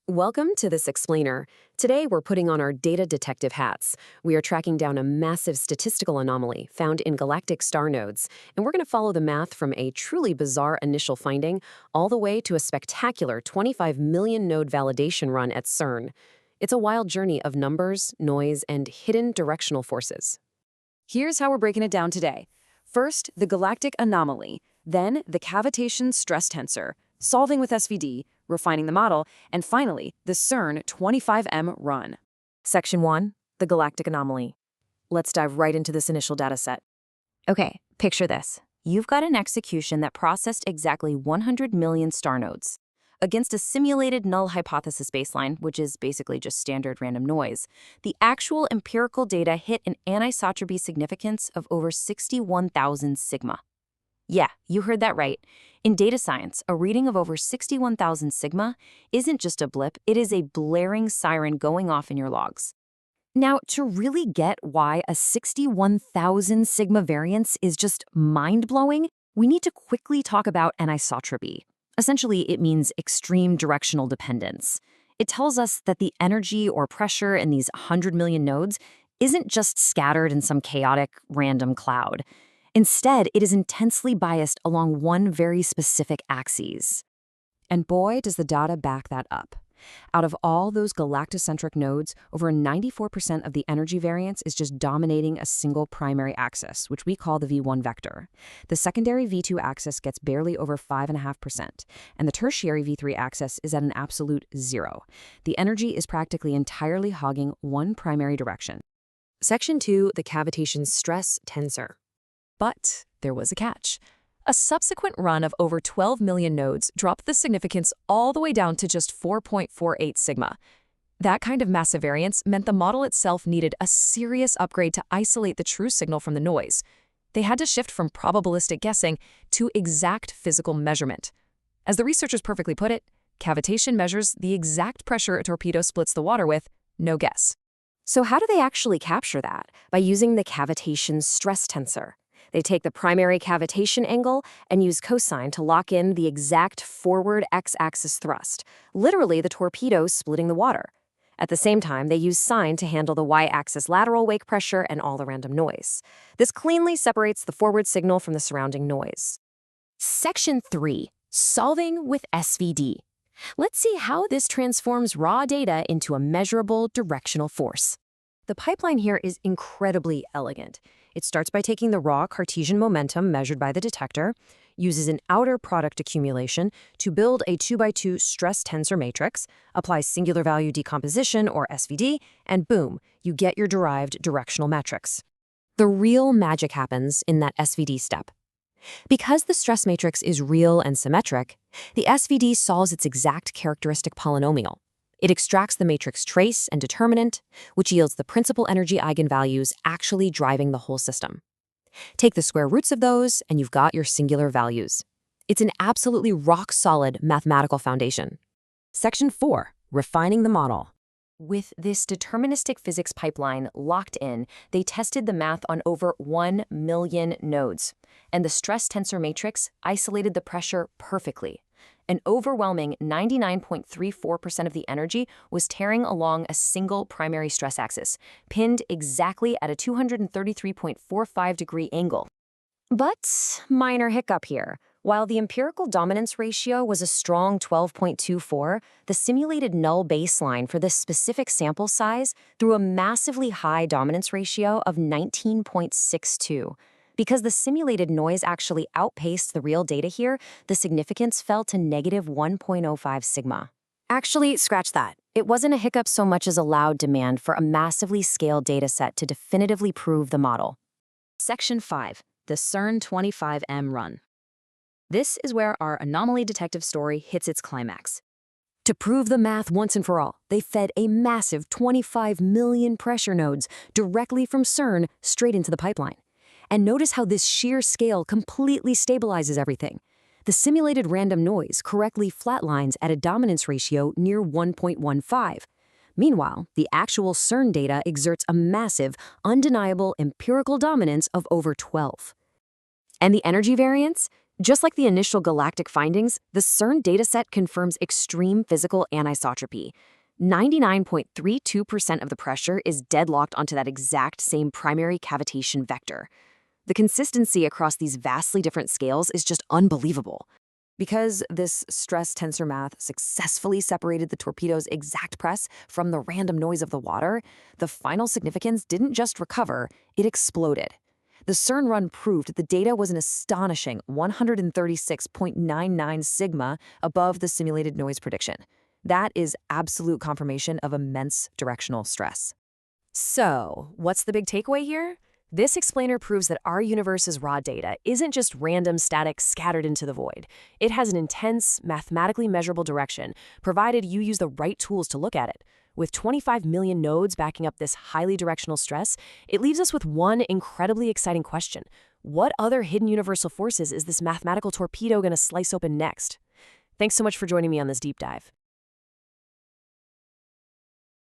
Welcome to this explainer. Today we're putting on our data detective hats. We are tracking down a massive statistical anomaly found in galactic star nodes, and we're going to follow the math from a truly bizarre initial finding all the way to a spectacular 25 million node validation run at CERN. It's a wild journey of numbers, noise, and hidden directional forces. Here's how we're breaking it down today. First, the galactic anomaly, then the cavitation stress tensor, solving with SVD, refining the model, and finally, the CERN 25M run. Section 1, the galactic anomaly. Let's dive right into this initial dataset. Okay, picture this. You've got an execution that processed exactly 100 million star nodes. Against a simulated null hypothesis baseline, which is basically just standard random noise, the actual empirical data hit an anisotropy significance of over 61,000 sigma. Yeah, you heard that right. In data science, a reading of over 61,000 sigma isn't just a blip, it is a blaring siren going off in your logs. Now, to really get why a 61,000 sigma variance is just mind-blowing, we need to quickly talk about anisotropy. Essentially, it means extreme directional dependence. It tells us that the energy or pressure in these 100 million nodes isn't just scattered in some chaotic, random cloud. Instead, it is intensely biased along one very specific axis. And boy, does the data back that up. Out of all those galactocentric nodes, over 94% of the energy variance is just dominating a single primary axis, which we call the V1 vector. The secondary V2 axis gets barely over 5.5%, and the tertiary V3 axis is at an absolute 0. The energy is practically entirely hogging one primary direction. Section 2, the cavitation stress tensor. But there was a catch. A subsequent run of over 12 million nodes dropped the significance all the way down to just 4.48 sigma. That kind of massive variance meant the model itself needed a serious upgrade to isolate the true signal from the noise. They had to shift from probabilistic guessing to exact physical measurement. As the researchers perfectly put it, cavitation measures the exact pressure a torpedo splits the water with, no guess. So how do they actually capture that? By using the cavitation stress tensor. They take the primary cavitation angle and use cosine to lock in the exact forward x-axis thrust, literally the torpedo splitting the water. At the same time, they use sine to handle the y-axis lateral wake pressure and all the random noise. This cleanly separates the forward signal from the surrounding noise. Section 3, solving with SVD. Let's see how this transforms raw data into a measurable directional force. The pipeline here is incredibly elegant. It starts by taking the raw Cartesian momentum measured by the detector, uses an outer product accumulation to build a 2x2 stress tensor matrix, applies singular value decomposition, or SVD, and boom, you get your derived directional metrics. The real magic happens in that SVD step. Because the stress matrix is real and symmetric, the SVD solves its exact characteristic polynomial. It extracts the matrix trace and determinant, which yields the principal energy eigenvalues actually driving the whole system. Take the square roots of those, and you've got your singular values. It's an absolutely rock-solid mathematical foundation. Section 4, refining the model. With this deterministic physics pipeline locked in, they tested the math on over 1 million nodes, and the stress tensor matrix isolated the pressure perfectly. An overwhelming 99.34% of the energy was tearing along a single primary stress axis, pinned exactly at a 233.45-degree angle. But minor hiccup here. While the empirical dominance ratio was a strong 12.24, the simulated null baseline for this specific sample size threw a massively high dominance ratio of 19.62. Because the simulated noise actually outpaced the real data here, the significance fell to negative 1.05 sigma. Actually, scratch that. It wasn't a hiccup so much as a loud demand for a massively scaled dataset to definitively prove the model. Section 5, the CERN 25M run. This is where our anomaly detective story hits its climax. To prove the math once and for all, they fed a massive 25 million pressure nodes directly from CERN straight into the pipeline. And notice how this sheer scale completely stabilizes everything. The simulated random noise correctly flatlines at a dominance ratio near 1.15. Meanwhile, the actual CERN data exerts a massive, undeniable empirical dominance of over 12. And the energy variance? Just like the initial galactic findings, the CERN dataset confirms extreme physical anisotropy. 99.32% of the pressure is deadlocked onto that exact same primary cavitation vector. The consistency across these vastly different scales is just unbelievable. Because this stress tensor math successfully separated the torpedo's exact press from the random noise of the water, the final significance didn't just recover, it exploded. The CERN run proved the data was an astonishing 136.99 sigma above the simulated noise prediction. That is absolute confirmation of immense directional stress. So, what's the big takeaway here? This explainer proves that our universe's raw data isn't just random static scattered into the void. It has an intense, mathematically measurable direction, provided you use the right tools to look at it. With 25 million nodes backing up this highly directional stress, it leaves us with one incredibly exciting question. What other hidden universal forces is this mathematical torpedo going to slice open next? Thanks so much for joining me on this deep dive.